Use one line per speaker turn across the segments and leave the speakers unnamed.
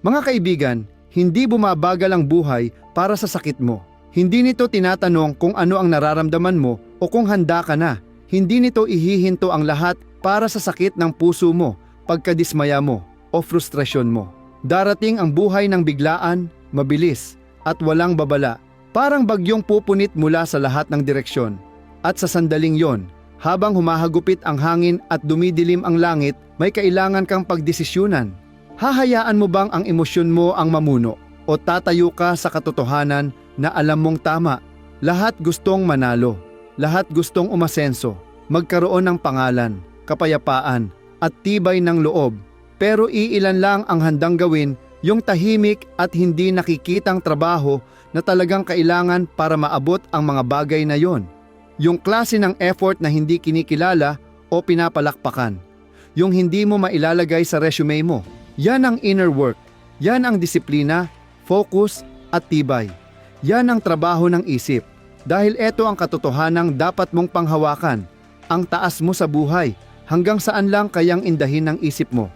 Mga kaibigan, hindi bumabagal ang buhay para sa sakit mo. Hindi nito tinatanong kung ano ang nararamdaman mo o kung handa ka na. Hindi nito ihihinto ang lahat para sa sakit ng puso mo, pagkadismaya mo o frustrasyon mo. Darating ang buhay ng biglaan, mabilis at walang babala. Parang bagyong pupunit mula sa lahat ng direksyon. At sa sandaling yon, habang humahagupit ang hangin at dumidilim ang langit, may kailangan kang pagdesisyunan. Hahayaan mo bang ang emosyon mo ang mamuno? O tatayo ka sa katotohanan na alam mong tama? Lahat gustong manalo. Lahat gustong umasenso. Magkaroon ng pangalan, kapayapaan, at tibay ng loob. Pero iilan lang ang handang gawin yung tahimik at hindi nakikitang trabaho na talagang kailangan para maabot ang mga bagay na yon. Yung klase ng effort na hindi kinikilala o pinapalakpakan. Yung hindi mo mailalagay sa resume mo. Yan ang inner work. Yan ang disiplina, focus at tibay. Yan ang trabaho ng isip. Dahil ito ang katotohanang dapat mong panghawakan. Ang taas mo sa buhay. Hanggang saan lang kayang indahin ng isip mo.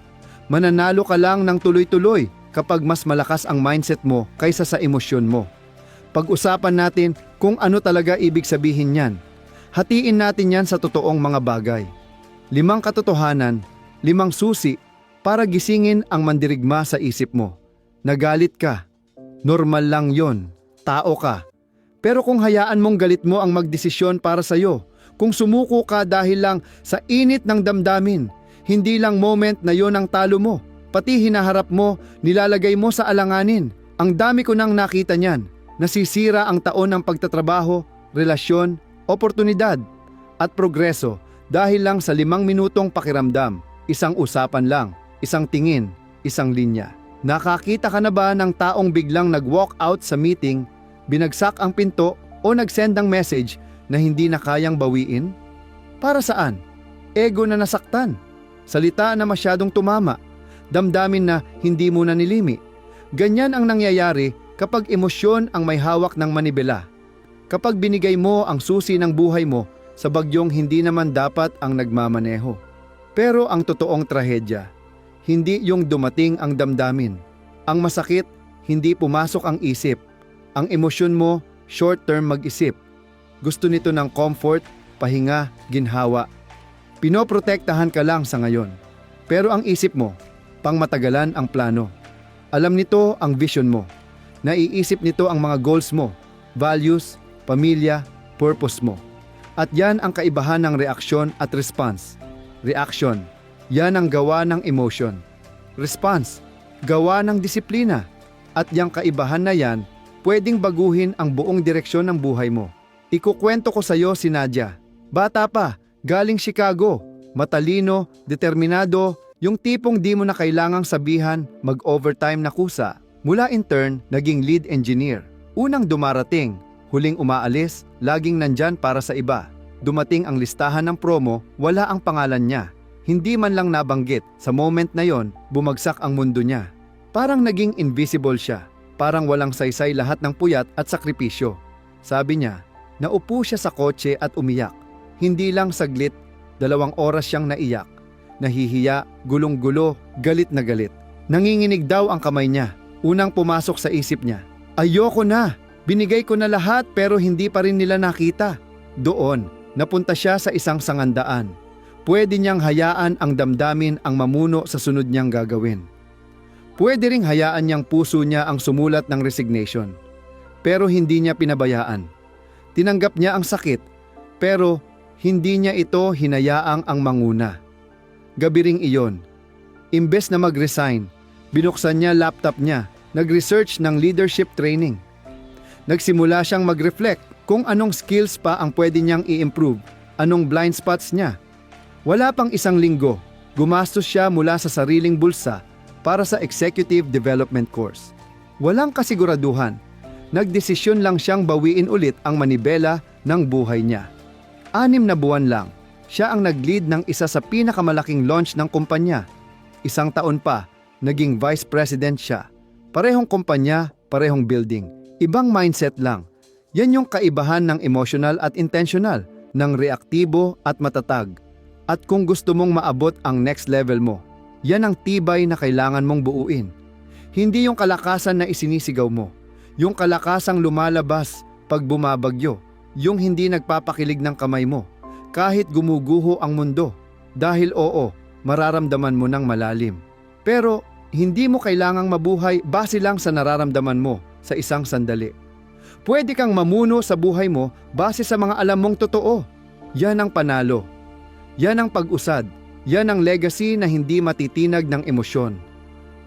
Mananalo ka lang ng tuloy-tuloy kapag mas malakas ang mindset mo kaysa sa emosyon mo. Pag-usapan natin kung ano talaga ibig sabihin yan. Hatiin natin yan sa totoong mga bagay. 5 katotohanan, 5 susi para gisingin ang mandirigma sa isip mo. Nagalit ka. Normal lang yon. Tao ka. Pero kung hayaan mong galit mo ang magdesisyon para sa'yo, kung sumuko ka dahil lang sa init ng damdamin, hindi lang moment na yon ang talo mo, pati hinaharap mo, nilalagay mo sa alanganin. Ang dami ko nang nakita niyan. Nasisira ang taon ng pagtatrabaho, relasyon, oportunidad, at progreso dahil lang sa 5 minutong pakiramdam, isang usapan lang, isang tingin, isang linya. Nakakita ka na ba ng taong biglang nag-walk out sa meeting, binagsak ang pinto o nag-send ng message na hindi na kayang bawiin? Para saan? Ego na nasaktan. Salita na masyadong tumama. Damdamin na hindi mo na nilimi. Ganyan ang nangyayari kapag emosyon ang may hawak ng manibela. Kapag binigay mo ang susi ng buhay mo sa bagyong hindi naman dapat ang nagmamaneho. Pero ang totoong trahedya, hindi yung dumating ang damdamin. Ang masakit, hindi pumasok ang isip. Ang emosyon mo, short-term mag-isip. Gusto nito ng comfort, pahinga, ginhawa. Pinoprotektahan ka lang sa ngayon. Pero ang isip mo, pangmatagalan ang plano. Alam nito ang vision mo. Naiisip nito ang mga goals mo, values, pamilya, purpose mo. At yan ang kaibahan ng reaksyon at response. Reaction, yan ang gawa ng emotion. Response, gawa ng disiplina. At yang kaibahan na yan, pwedeng baguhin ang buong direksyon ng buhay mo. Ikukwento ko sa iyo si Nadia. Bata pa, galing Chicago, matalino, determinado, yung tipong di mo na kailangang sabihan mag-overtime na kusa. Mula intern, naging lead engineer. Unang dumarating, huling umaalis, laging nandyan para sa iba. Dumating ang listahan ng promo, wala ang pangalan niya. Hindi man lang nabanggit, sa moment na yon, bumagsak ang mundo niya. Parang naging invisible siya, parang walang saysay lahat ng puyat at sakripisyo. Sabi niya, naupo siya sa kotse at umiyak. Hindi lang saglit, 2 oras siyang naiyak. Nahihiya, gulong-gulo, galit na galit. Nanginginig daw ang kamay niya. Unang pumasok sa isip niya, ayoko na, binigay ko na lahat pero hindi pa rin nila nakita. Doon, napunta siya sa isang sangandaan. Pwede niyang hayaan ang damdamin ang mamuno sa sunod niyang gagawin. Pwede ring hayaan niyang puso niya ang sumulat ng resignation. Pero hindi niya pinabayaan. Tinanggap niya ang sakit, pero hindi niya ito hinayaang ang manguna. Gabi ring iyon. Imbes na mag-resign, binuksan niya laptop niya, nag-research ng leadership training. Nagsimula siyang mag-reflect kung anong skills pa ang pwede niyang i-improve, anong blind spots niya. Wala pang 1 linggo, gumastos siya mula sa sariling bulsa para sa executive development course. Walang kasiguraduhan, nagdesisyon lang siyang bawiin ulit ang manibela ng buhay niya. 6 na buwan lang, siya ang nag-lead ng isa sa pinakamalaking launch ng kumpanya. 1 taon pa, naging vice president siya. Parehong kumpanya, parehong building. Ibang mindset lang. Yan yung kaibahan ng emotional at intentional, ng reaktibo at matatag. At kung gusto mong maabot ang next level mo, yan ang tibay na kailangan mong buuin. Hindi yung kalakasan na isinisigaw mo. Yung kalakasang lumalabas pag bumabagyo. Yung hindi nagpapakilig ng kamay mo. Kahit gumuguho ang mundo. Dahil oo, mararamdaman mo ng malalim. Pero hindi mo kailangang mabuhay base lang sa nararamdaman mo sa isang sandali. Pwede kang mamuno sa buhay mo base sa mga alam mong totoo. Yan ang panalo. Yan ang pag-usad. Yan ang legacy na hindi matitinag ng emosyon.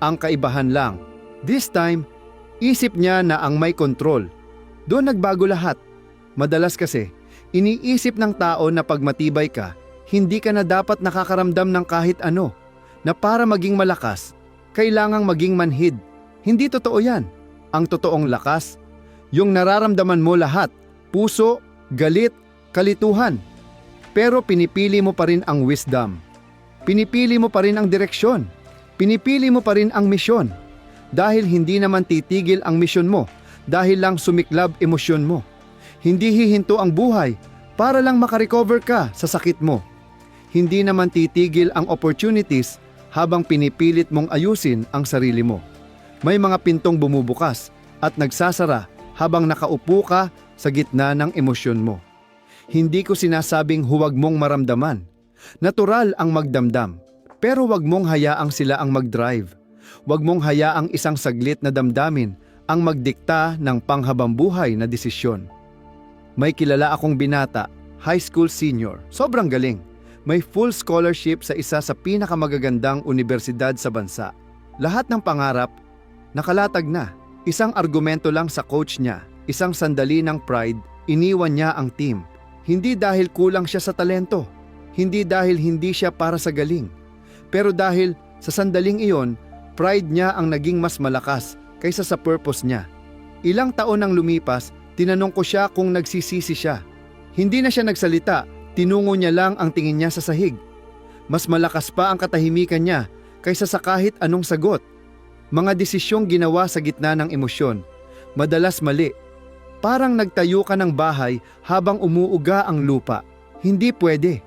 Ang kaibahan lang, this time, isip niya na ang may kontrol. Doon nagbago lahat. Madalas kasi, iniisip ng tao na pag matibay ka, hindi ka na dapat nakakaramdam ng kahit ano, na para maging malakas, kailangang maging manhid. Hindi totoo yan. Ang totoong lakas, yung nararamdaman mo lahat, puso, galit, kalituhan. Pero pinipili mo pa rin ang wisdom. Pinipili mo pa rin ang direksyon. Pinipili mo pa rin ang misyon. Dahil hindi naman titigil ang misyon mo, dahil lang sumiklab emosyon mo. Hindi hihinto ang buhay para lang makarecover ka sa sakit mo. Hindi naman titigil ang opportunities habang pinipilit mong ayusin ang sarili mo. May mga pintong bumubukas at nagsasara habang nakaupo ka sa gitna ng emosyon mo. Hindi ko sinasabing huwag mong maramdaman. Natural ang magdamdam, pero huwag mong hayaang sila ang mag-drive. Huwag mong hayaang isang saglit na damdamin ang magdikta ng panghabambuhay na desisyon. May kilala akong binata, high school senior, sobrang galing. May full scholarship sa isa sa pinakamagagandang universidad sa bansa. Lahat ng pangarap, nakalatag na. Isang argumento lang sa coach niya, isang sandali ng pride, iniwan niya ang team. Hindi dahil kulang siya sa talento, hindi dahil hindi siya para sa galing, pero dahil sa sandaling iyon, pride niya ang naging mas malakas kaysa sa purpose niya. Ilang taon nang lumipas, tinanong ko siya kung nagsisisi siya. Hindi na siya nagsalita, tinungo niya lang ang tingin niya sa sahig. Mas malakas pa ang katahimikan niya kaysa sa kahit anong sagot. Mga desisyong ginawa sa gitna ng emosyon, madalas mali. Parang nagtayo ka ng bahay habang umuuga ang lupa. Hindi pwede.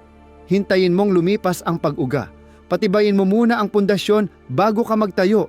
Hintayin mong lumipas ang pag-uga. Patibayin mo muna ang pundasyon bago ka magtayo.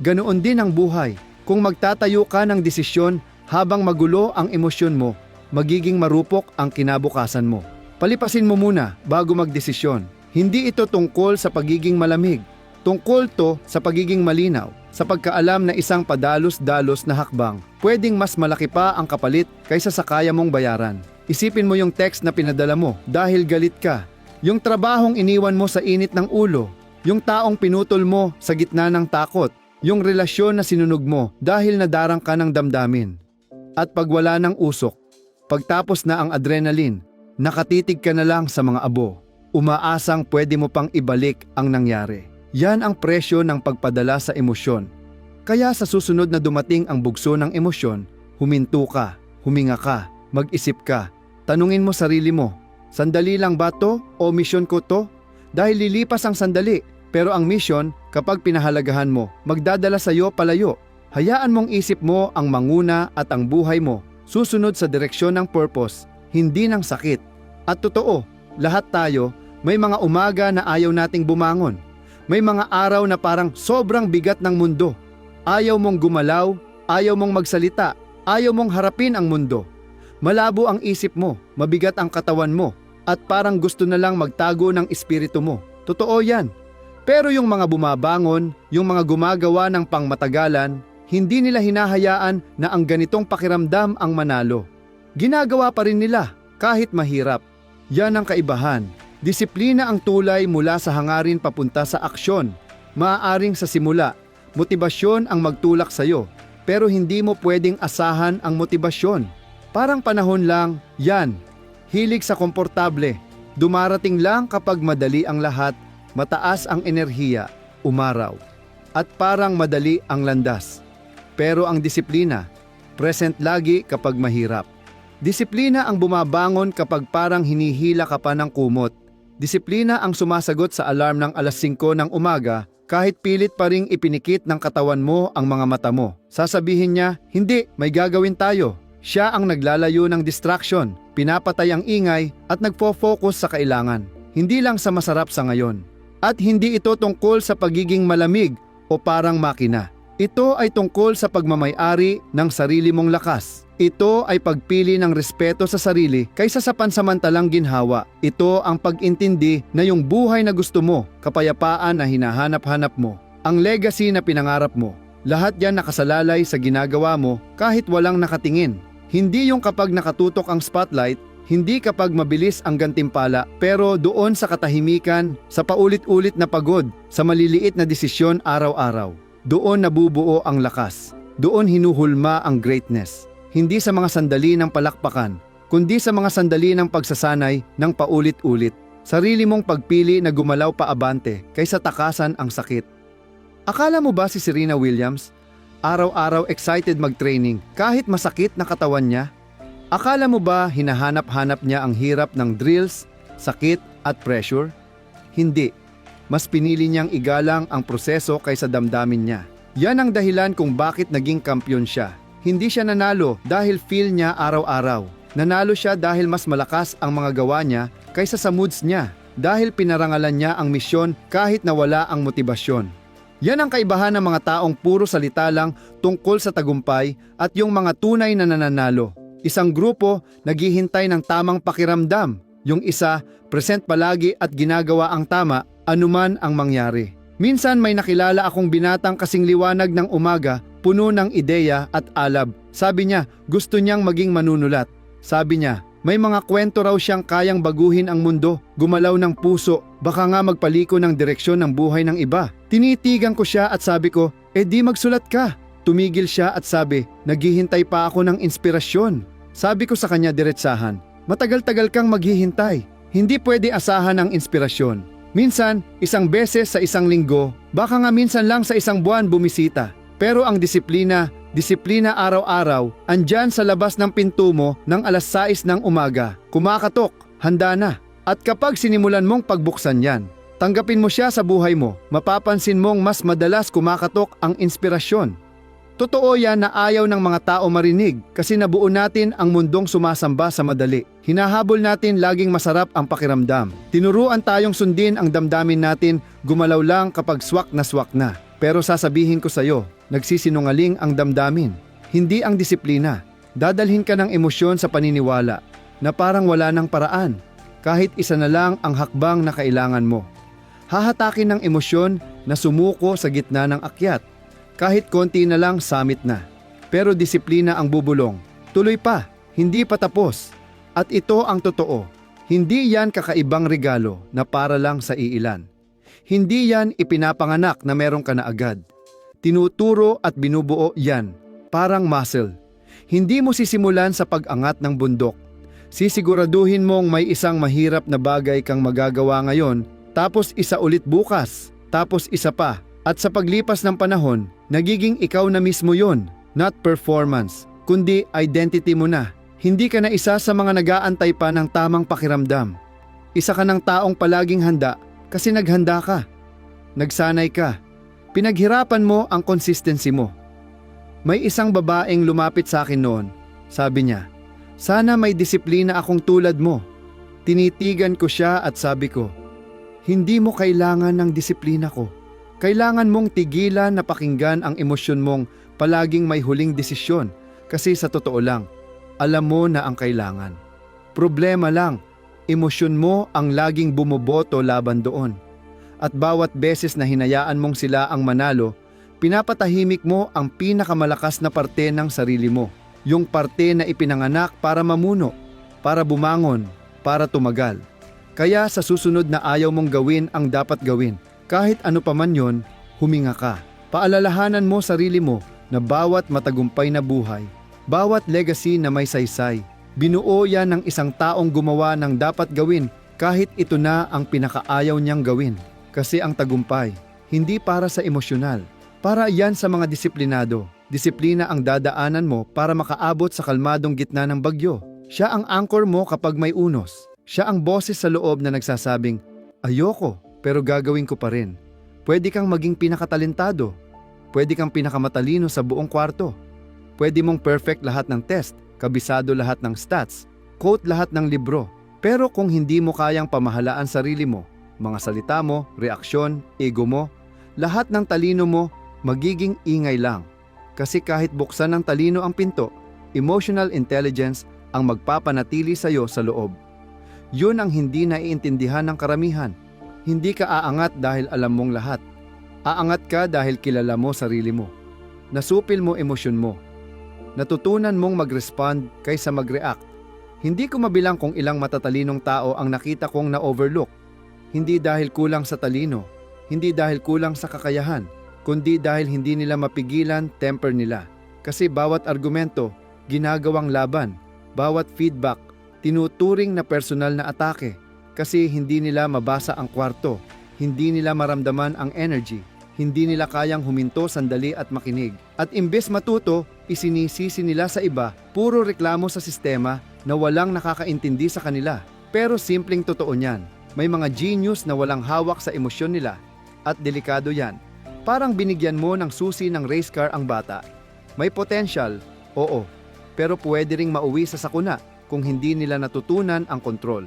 Ganoon din ang buhay. Kung magtatayo ka ng desisyon habang magulo ang emosyon mo, magiging marupok ang kinabukasan mo. Palipasin mo muna bago magdesisyon. Hindi ito tungkol sa pagiging malamig. Tungkol to sa pagiging malinaw, sa pagkaalam na isang padalos-dalos na hakbang, pwedeng mas malaki pa ang kapalit kaysa sa kaya mong bayaran. Isipin mo yung text na pinadala mo dahil galit ka, yung trabahong iniwan mo sa init ng ulo, yung taong pinutol mo sa gitna ng takot, yung relasyon na sinunog mo dahil nadarang ka ng damdamin. At pag wala ng usok, pagtapos na ang adrenaline, nakatitig ka na lang sa mga abo, umaasang pwede mo pang ibalik ang nangyari. Yan ang presyo ng pagpadala sa emosyon. Kaya sa susunod na dumating ang bugso ng emosyon, huminto ka, huminga ka, mag-isip ka. Tanungin mo sarili mo, sandali lang ba to o misyon ko to? Dahil lilipas ang sandali, pero ang misyon, kapag pinahalagahan mo, magdadala sa iyo palayo. Hayaan mong isip mo ang manguna at ang buhay mo, susunod sa direksyon ng purpose, hindi ng sakit. At totoo, lahat tayo, may mga umaga na ayaw nating bumangon. May mga araw na parang sobrang bigat ng mundo. Ayaw mong gumalaw, ayaw mong magsalita, ayaw mong harapin ang mundo. Malabo ang isip mo, mabigat ang katawan mo, at parang gusto na lang magtago ng espiritu mo. Totoo yan. Pero yung mga bumabangon, yung mga gumagawa ng pangmatagalan, hindi nila hinahayaan na ang ganitong pakiramdam ang manalo. Ginagawa pa rin nila kahit mahirap. Yan ang kaibahan. Disiplina ang tulay mula sa hangarin papunta sa aksyon. Maaaring sa simula, motibasyon ang magtulak sa iyo, pero hindi mo pwedeng asahan ang motibasyon. Parang panahon lang, yan. Hilig sa komportable. Dumarating lang kapag madali ang lahat, mataas ang enerhiya, umaraw. At parang madali ang landas. Pero ang disiplina, present lagi kapag mahirap. Disiplina ang bumabangon kapag parang hinihila ka pa ng kumot. Disiplina ang sumasagot sa alarm ng alas 5 ng umaga kahit pilit pa ring ipinikit ng katawan mo ang mga mata mo. Sasabihin niya, hindi, may gagawin tayo. Siya ang naglalayo ng distraction, pinapatay ang ingay at nagfo-focus sa kailangan. Hindi lang sa masarap sa ngayon. At hindi ito tungkol sa pagiging malamig o parang makina. Ito ay tungkol sa pagmamay-ari ng sarili mong lakas. Ito ay pagpili ng respeto sa sarili kaysa sa pansamantalang ginhawa. Ito ang pag-intindi na yung buhay na gusto mo, kapayapaan na hinahanap-hanap mo, ang legacy na pinangarap mo. Lahat yan nakasalalay sa ginagawa mo kahit walang nakatingin. Hindi yung kapag nakatutok ang spotlight, hindi kapag mabilis ang gantimpala, pero doon sa katahimikan, sa paulit-ulit na pagod, sa maliliit na desisyon araw-araw. Doon nabubuo ang lakas. Doon hinuhulma ang greatness. Hindi sa mga sandali ng palakpakan, kundi sa mga sandali ng pagsasanay ng paulit-ulit. Sarili mong pagpili na gumalaw pa abante kaysa takasan ang sakit. Akala mo ba si Serena Williams? Araw-araw excited mag-training kahit masakit na katawan niya? Akala mo ba hinahanap-hanap niya ang hirap ng drills, sakit at pressure? Hindi. Mas pinili niyang igalang ang proseso kaysa damdamin niya. Yan ang dahilan kung bakit naging kampiyon siya. Hindi siya nanalo dahil feel niya araw-araw. Nanalo siya dahil mas malakas ang mga gawa niya kaysa sa moods niya. Dahil pinarangalan niya ang misyon kahit na wala ang motibasyon. Yan ang kaibahan ng mga taong puro salita lang tungkol sa tagumpay at yung mga tunay na nananalo. Isang grupo naghihintay ng tamang pakiramdam. Yung isa, present palagi at ginagawa ang tama anuman ang mangyari. Minsan may nakilala akong binatang kasing liwanag ng umaga, puno ng ideya at alab. Sabi niya, gusto niyang maging manunulat. Sabi niya, may mga kwento raw siyang kayang baguhin ang mundo, gumalaw ng puso, baka nga magpaliko ng direksyon ng buhay ng iba. Tinitigan ko siya at sabi ko, di magsulat ka. Tumigil siya at sabi, naghihintay pa ako ng inspirasyon. Sabi ko sa kanya diretsahan, matagal-tagal kang maghihintay. Hindi pwede asahan ang inspirasyon. Minsan, isang beses sa isang linggo, baka nga minsan lang sa isang buwan bumisita. Pero ang disiplina araw-araw, andyan sa labas ng pinto mo ng alas 6 ng umaga. Kumakatok, handa na. At kapag sinimulan mong pagbuksan yan, tanggapin mo siya sa buhay mo, mapapansin mong mas madalas kumakatok ang inspirasyon. Totoo yan na ayaw ng mga tao marinig kasi nabuo natin ang mundong sumasamba sa madali. Hinahabol natin laging masarap ang pakiramdam. Tinuruan tayong sundin ang damdamin natin, gumalaw lang kapag swak na. Pero sasabihin ko sa'yo, nagsisinungaling ang damdamin, hindi ang disiplina. Dadalhin ka ng emosyon sa paniniwala na parang wala ng paraan, kahit isa na lang ang hakbang na kailangan mo. Hahatakin ng emosyon na sumuko sa gitna ng akyat. Kahit konti na lang summit na. Pero disiplina ang bubulong. Tuloy pa, hindi pa tapos. At ito ang totoo. Hindi yan kakaibang regalo na para lang sa iilan. Hindi yan ipinapanganak na meron ka na agad. Tinuturo at binubuo yan, parang muscle. Hindi mo sisimulan sa pag-angat ng bundok. Sisiguraduhin mong may isang mahirap na bagay kang magagawa ngayon, tapos isa ulit bukas, tapos isa pa. At sa paglipas ng panahon, nagiging ikaw na mismo yon, not performance, kundi identity mo na. Hindi ka na isa sa mga nag-aantay pa ng tamang pakiramdam. Isa ka ng taong palaging handa kasi naghanda ka. Nagsanay ka. Pinaghirapan mo ang consistency mo. May isang babaeng lumapit sa akin noon. Sabi niya, sana may disiplina akong tulad mo. Tinitigan ko siya at sabi ko, hindi mo kailangan ng disiplina ko. Kailangan mong tigilan na pakinggan ang emosyon mong palaging may huling desisyon kasi sa totoo lang, alam mo na ang kailangan. Problema lang, emosyon mo ang laging bumoboto laban doon. At bawat beses na hinayaan mong sila ang manalo, pinapatahimik mo ang pinakamalakas na parte ng sarili mo. Yung parte na ipinanganak para mamuno, para bumangon, para tumagal. Kaya sa susunod na ayaw mong gawin ang dapat gawin, kahit ano pa man yon, huminga ka. Paalalahanan mo sarili mo na bawat matagumpay na buhay, bawat legacy na may saysay, binuo yan ng isang taong gumawa ng dapat gawin kahit ito na ang pinakaayaw niyang gawin. Kasi ang tagumpay, hindi para sa emosyonal, para yan sa mga disiplinado. Disiplina ang dadaanan mo para makaabot sa kalmadong gitna ng bagyo. Siya ang anchor mo kapag may unos. Siya ang boses sa loob na nagsasabing, ayoko, pero gagawin ko pa rin. Pwede kang maging pinakatalentado. Pwede kang pinakamatalino sa buong kwarto. Pwede mong perfect lahat ng test, kabisado lahat ng stats, quote lahat ng libro. Pero kung hindi mo kayang pamahalaan sarili mo, mga salita mo, reaksyon, ego mo, lahat ng talino mo, magiging ingay lang. Kasi kahit buksan ng talino ang pinto, emotional intelligence ang magpapanatili sa'yo sa loob. Yun ang hindi naiintindihan ng karamihan. Hindi ka aangat dahil alam mong lahat. Aangat ka dahil kilala mo sarili mo. Nasupil mo emosyon mo. Natutunan mong mag-respond kaysa mag-react. Hindi ko mabilang kung ilang matatalinong tao ang nakita kong na-overlook. Hindi dahil kulang sa talino, hindi dahil kulang sa kakayahan, kundi dahil hindi nila mapigilan temper nila. Kasi bawat argumento, ginagawang laban, bawat feedback, tinuturing na personal na atake. Kasi hindi nila mabasa ang kwarto, hindi nila maramdaman ang energy, hindi nila kayang huminto sandali at makinig. At imbes matuto, isinisisi nila sa iba, puro reklamo sa sistema na walang nakakaintindi sa kanila. Pero simpleng totoo niyan, may mga genius na walang hawak sa emosyon nila. At delikado yan. Parang binigyan mo ng susi ng race car ang bata. May potential, oo, pero pwede ring mauwi sa sakuna kung hindi nila natutunan ang kontrol.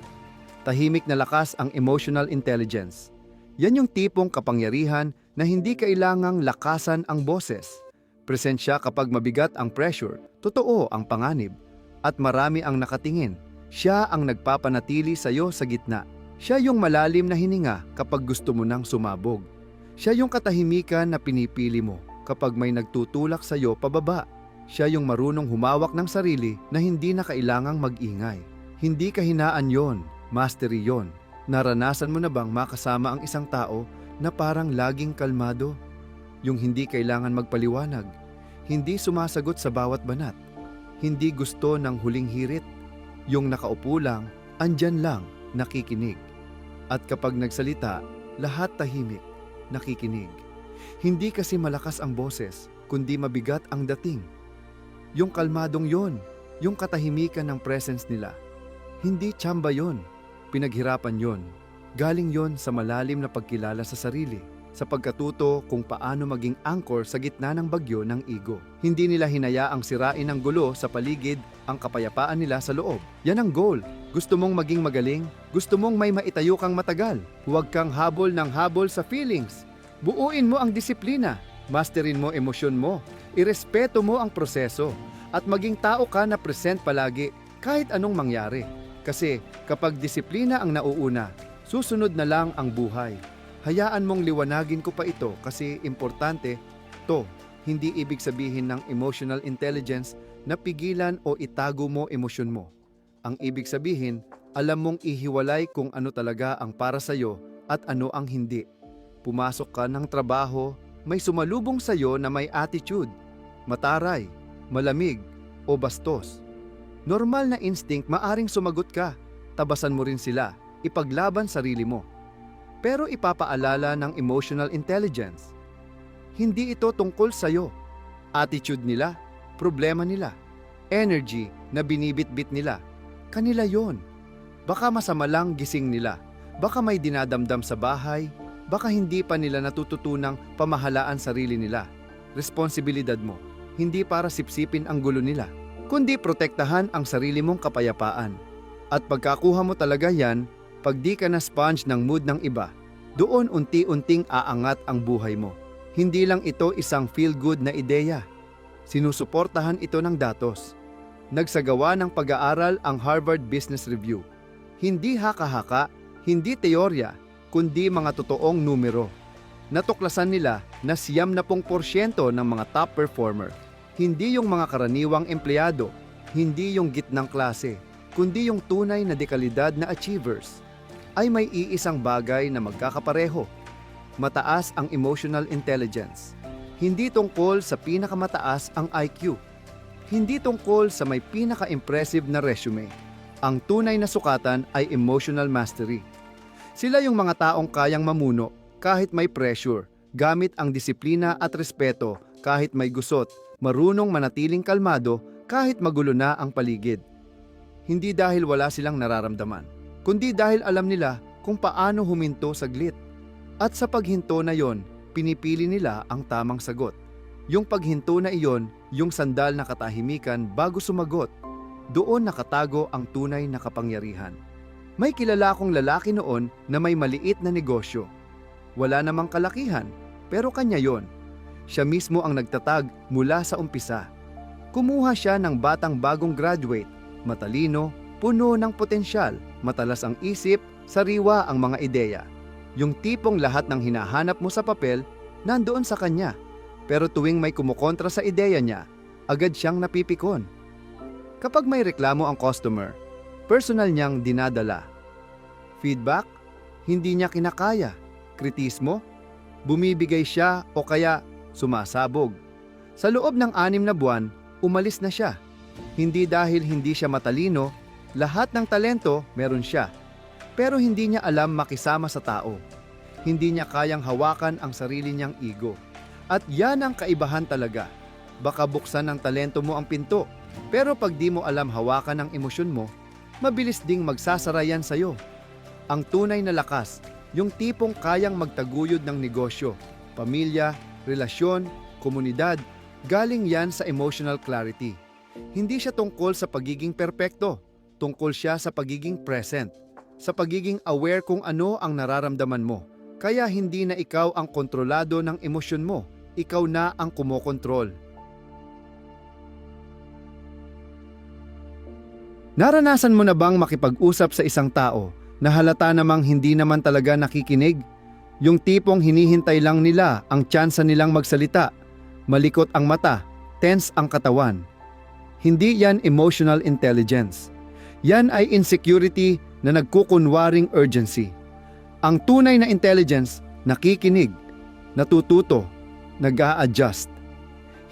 Tahimik na lakas ang emotional intelligence. Yan yung tipong kapangyarihan na hindi kailangang lakasan ang boses. Present siya kapag mabigat ang pressure, totoo ang panganib, at marami ang nakatingin. Siya ang nagpapanatili sa'yo sa gitna. Siya yung malalim na hininga kapag gusto mo nang sumabog. Siya yung katahimikan na pinipili mo kapag may nagtutulak sa'yo pababa. Siya yung marunong humawak ng sarili na hindi na kailangang mag-ingay. Hindi kahinaan yon, mastery yon. Naranasan mo na bang makasama ang isang tao na parang laging kalmado? Yung hindi kailangan magpaliwanag, hindi sumasagot sa bawat banat, hindi gusto ng huling hirit, yung nakaupo lang, andyan lang, nakikinig. At kapag nagsalita, lahat tahimik, nakikinig. Hindi kasi malakas ang boses, kundi mabigat ang dating. Yung kalmadong yon, yung katahimikan ng presence nila. Hindi tsamba yon, pinaghirapan yon. Galing yon sa malalim na pagkilala sa sarili, sa pagkatuto kung paano maging anchor sa gitna ng bagyo ng ego. Hindi nila hinayaang sirain ng gulo sa paligid ang kapayapaan nila sa loob. Yan ang goal. Gusto mong maging magaling? Gusto mong may maitayo kang matagal? Huwag kang habol ng habol sa feelings. Buuin mo ang disiplina. Masterin mo emosyon mo. Irespeto mo ang proseso. At maging tao ka na present palagi kahit anong mangyari. Kasi kapag disiplina ang nauuna, susunod na lang ang buhay. Hayaan mong liwanagin ko pa ito kasi importante to. Hindi ibig sabihin ng emotional intelligence na pigilan o itago mo emosyon mo. Ang ibig sabihin, alam mong ihiwalay kung ano talaga ang para sa'yo at ano ang hindi. Pumasok ka ng trabaho, may sumalubong sa'yo na may attitude, mataray, malamig, o bastos. Normal na instinct, maaring sumagot ka, tabasan mo rin sila, ipaglaban sarili mo. Pero ipapaalala ng emotional intelligence, hindi ito tungkol sa'yo. Attitude nila, problema nila. Energy na binibitbit nila, kanila yon. Baka masama lang gising nila, baka may dinadamdam sa bahay, baka hindi pa nila natututunang pamahalaan sarili nila. Responsibilidad mo, hindi para sipsipin ang gulo nila, kundi protektahan ang sarili mong kapayapaan. At pagkakuha mo talaga yan, pag di ka na sponge ng mood ng iba, doon unti-unting aangat ang buhay mo. Hindi lang ito isang feel-good na ideya. Sinusuportahan ito ng datos. Nagsagawa ng pag-aaral ang Harvard Business Review. Hindi haka-haka, hindi teorya, kundi mga totoong numero. Natuklasan nila na 70% ng mga top performer, hindi yung mga karaniwang empleyado, hindi yung gitnang klase, kundi yung tunay na dekalidad na achievers, ay may iisang bagay na magkakapareho. Mataas ang emotional intelligence. Hindi tungkol sa pinakamataas ang IQ. Hindi tungkol sa may pinaka-impressive na resume. Ang tunay na sukatan ay emotional mastery. Sila yung mga taong kayang mamuno kahit may pressure, gamit ang disiplina at respeto kahit may gusot, marunong manatiling kalmado kahit magulo na ang paligid. Hindi dahil wala silang nararamdaman, kundi dahil alam nila kung paano huminto saglit. At sa paghinto na yon, pinipili nila ang tamang sagot. Yung paghinto na iyon, yung sandal na katahimikan bago sumagot, doon nakatago ang tunay na kapangyarihan. May kilala akong lalaki noon na may maliit na negosyo. Wala namang kalakihan, pero kanya yon. siya mismo ang nagtatag mula sa umpisa. Kumuha siya ng batang bagong graduate, matalino, puno ng potensyal, matalas ang isip, sariwa ang mga ideya. Yung tipong lahat ng hinahanap mo sa papel, nandoon sa kanya. Pero tuwing may kumukontra sa ideya niya, agad siyang napipikon. Kapag may reklamo ang customer, personal niyang dinadala. Feedback, hindi niya kinakaya. Kritismo, bumibigay siya o kaya sumasabog. Sa loob ng 6 na buwan, umalis na siya. Hindi dahil hindi siya matalino, lahat ng talento meron siya. Pero hindi niya alam makisama sa tao. Hindi niya kayang hawakan ang sarili niyang ego. At yan ang kaibahan talaga. Baka buksan ng talento mo ang pinto, pero pag di mo alam hawakan ang emosyon mo, mabilis ding magsasara yan sa'yo. Ang tunay na lakas, yung tipong kayang magtaguyod ng negosyo, pamilya, relasyon, komunidad, galing yan sa emotional clarity. Hindi siya tungkol sa pagiging perpekto, tungkol siya sa pagiging present, sa pagiging aware kung ano ang nararamdaman mo. Kaya hindi na ikaw ang kontrolado ng emosyon mo, ikaw na ang kumokontrol. Naranasan mo na bang makipag-usap sa isang tao na halata namang hindi naman talaga nakikinig? Yung tipong hinihintay lang nila ang tsansa nilang magsalita, malikot ang mata, tense ang katawan. Hindi yan emotional intelligence. Yan ay insecurity na nagkukunwaring urgency. Ang tunay na intelligence, nakikinig, natututo, nag-a-adjust.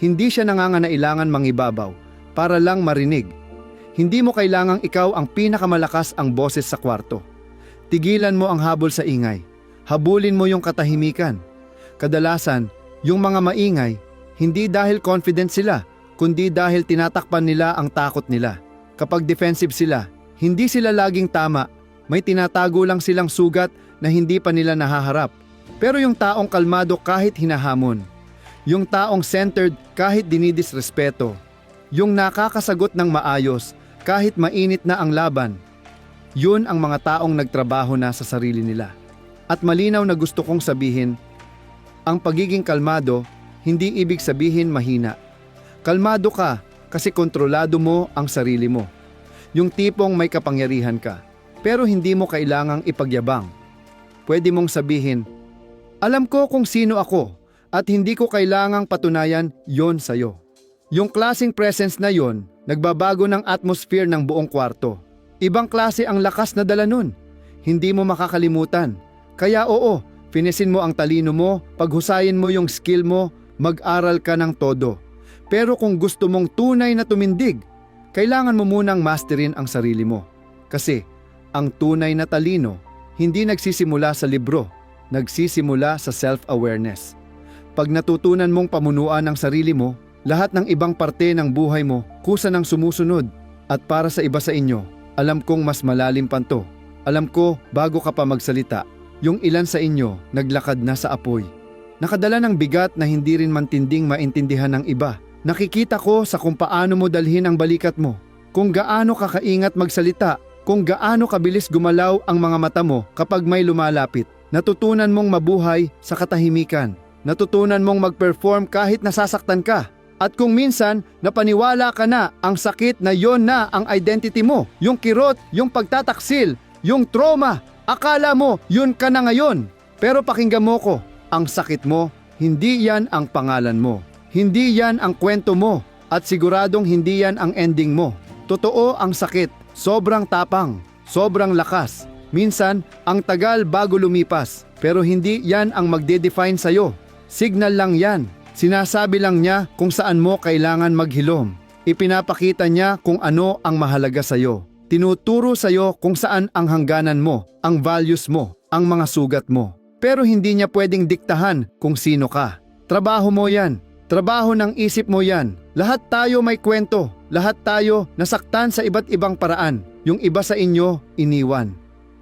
Hindi siya nangangailangan mangibabaw para lang marinig. Hindi mo kailangang ikaw ang pinakamalakas ang boses sa kwarto. Tigilan mo ang habol sa ingay. Habulin mo yung katahimikan. Kadalasan, yung mga maingay, hindi dahil confident sila, kundi dahil tinatakpan nila ang takot nila. Kapag defensive sila, hindi sila laging tama. May tinatago lang silang sugat na hindi pa nila nahaharap. Pero yung taong kalmado kahit hinahamon, yung taong centered kahit dinidisrespeto, yung nakakasagot ng maayos kahit mainit na ang laban, yun ang mga taong nagtrabaho na sa sarili nila. At malinaw na gusto kong sabihin, ang pagiging kalmado, hindi ibig sabihin mahina. Kalmado ka kasi kontrolado mo ang sarili mo. Yung tipong may kapangyarihan ka, pero hindi mo kailangang ipagyabang. Pwede mong sabihin, alam ko kung sino ako at hindi ko kailangang patunayan yon sa'yo. Yung klaseng presence na yon, nagbabago ng atmosphere ng buong kwarto. Ibang klase ang lakas na dala nun. Hindi mo makakalimutan. Kaya oo, finisin mo ang talino mo, paghusayin mo yung skill mo, mag-aral ka ng todo. Pero kung gusto mong tunay na tumindig, kailangan mo munang masterin ang sarili mo. Kasi ang tunay na talino, hindi nagsisimula sa libro, nagsisimula sa self-awareness. Pag natutunan mong pamunuan ang sarili mo, lahat ng ibang parte ng buhay mo kusa ng sumusunod. At para sa iba sa inyo, alam kong mas malalim pa to. Alam ko bago ka pa magsalita, yung ilan sa inyo naglakad na sa apoy. Nakadala ng bigat na hindi rin mantinding maintindihan ng iba. Nakikita ko sa kung paano mo dalhin ang balikat mo, kung gaano ka kaingat magsalita, kung gaano kabilis gumalaw ang mga mata mo kapag may lumalapit. Natutunan mong mabuhay sa katahimikan. Natutunan mong mag-perform kahit nasasaktan ka. At kung minsan, napaniwala ka na ang sakit na yon na ang identity mo, yung kirot, yung pagtataksil, yung trauma, akala mo yun ka na ngayon. Pero pakinggan mo ko, ang sakit mo, hindi yan ang pangalan mo. Hindi yan ang kwento mo at siguradong hindi yan ang ending mo. Totoo ang sakit, sobrang tapang, sobrang lakas. Minsan, ang tagal bago lumipas, pero hindi yan ang magde-define sa'yo. Signal lang yan. Sinasabi lang niya kung saan mo kailangan maghilom. Ipinapakita niya kung ano ang mahalaga sa'yo. Tinuturo sa'yo kung saan ang hangganan mo, ang values mo, ang mga sugat mo. Pero hindi niya pwedeng diktahan kung sino ka. Trabaho mo yan. Trabaho ng isip mo yan. Lahat tayo may kwento. Lahat tayo nasaktan sa iba't ibang paraan. Yung iba sa inyo, iniwan.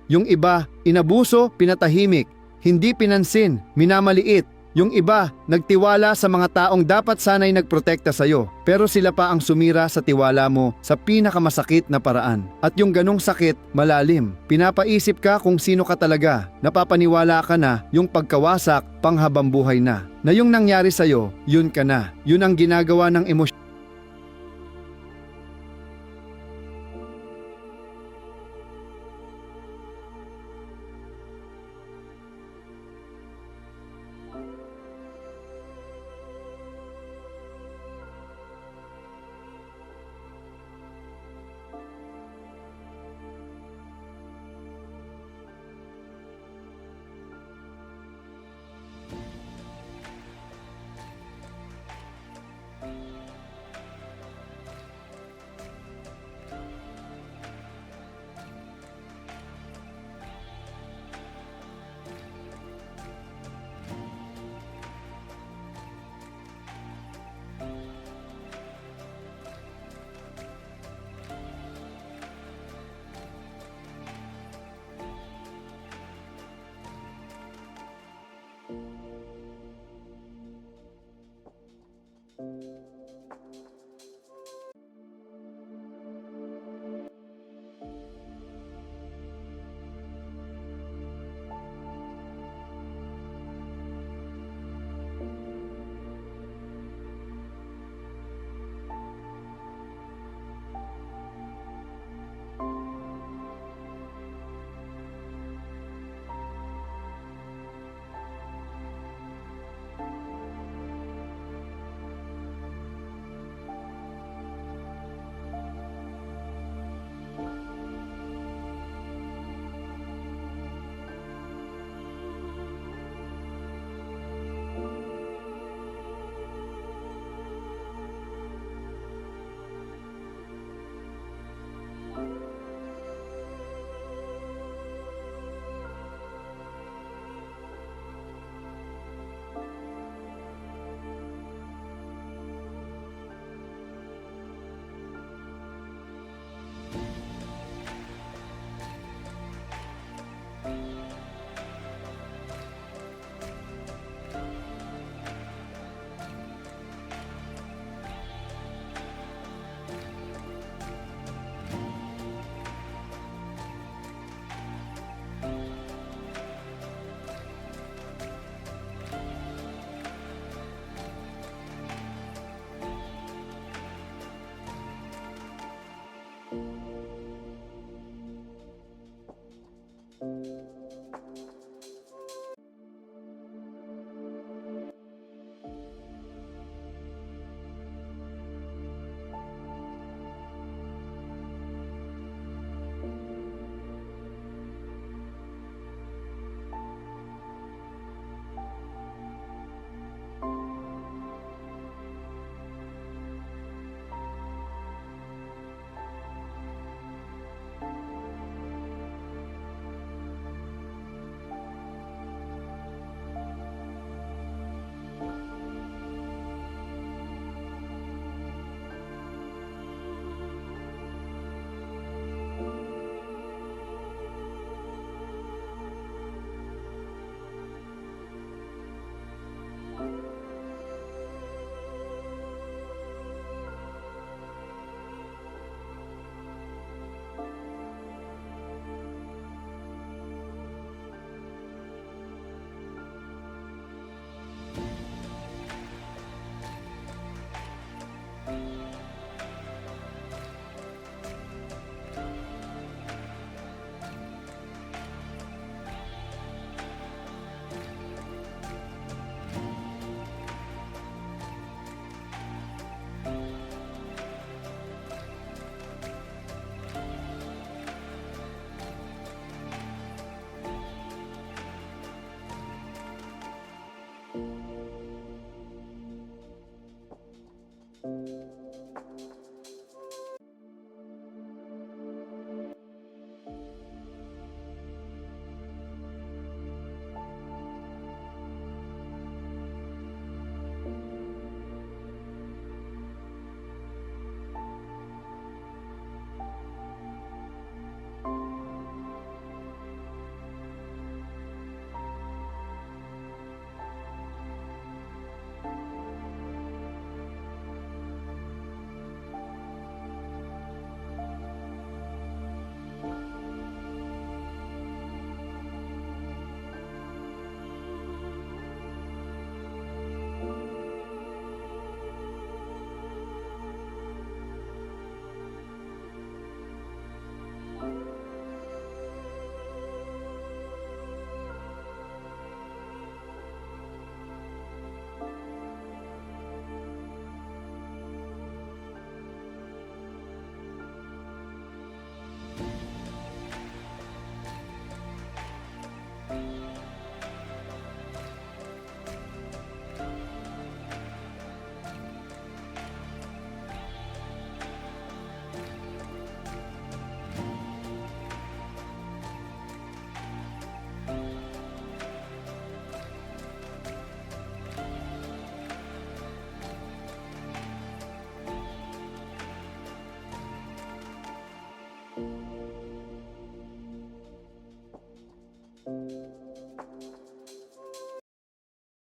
Yung iba, inabuso, pinatahimik. Hindi pinansin, minamaliit. Yung iba, nagtiwala sa mga taong dapat sana'y nagprotekta sa'yo, pero sila pa ang sumira sa tiwala mo sa pinakamasakit na paraan. At yung ganong sakit, malalim. Pinapaisip ka kung sino ka talaga. Napapaniwala ka na yung pagkawasak, panghabang buhay na. Na yung nangyari sa'yo, yun ka na. Yun ang ginagawa ng emosyon